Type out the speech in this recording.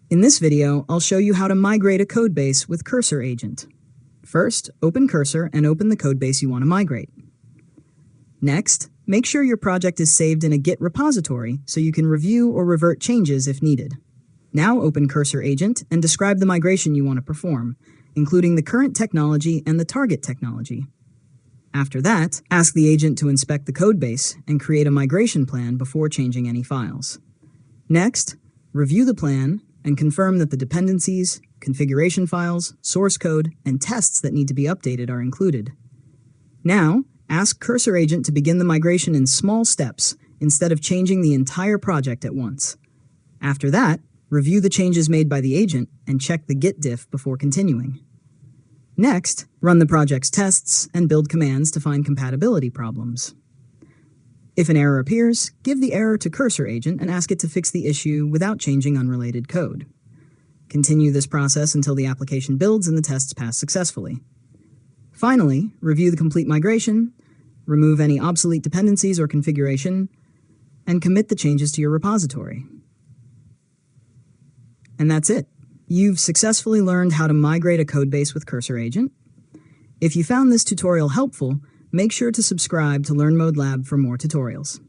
In this video, I'll show you how to migrate a codebase with Cursor Agent. First, open Cursor and open the codebase you want to migrate. Next, make sure your project is saved in a Git repository so you can review or revert changes if needed. Now open Cursor Agent and describe the migration you want to perform, including the current technology and the target technology. After that, ask the agent to inspect the codebase and create a migration plan before changing any files. Next, review the plan and confirm that the dependencies, configuration files, source code, and tests that need to be updated are included. Now, ask Cursor Agent to begin the migration in small steps instead of changing the entire project at once. After that, review the changes made by the agent and check the Git diff before continuing. Next, run the project's tests and build commands to find compatibility problems. If an error appears, give the error to Cursor Agent and ask it to fix the issue without changing unrelated code. Continue this process until the application builds and the tests pass successfully. Finally, review the complete migration, remove any obsolete dependencies or configuration, and commit the changes to your repository. And that's it. You've successfully learned how to migrate a codebase with Cursor Agent. If you found this tutorial helpful, make sure to subscribe to Learn Mode Lab for more tutorials.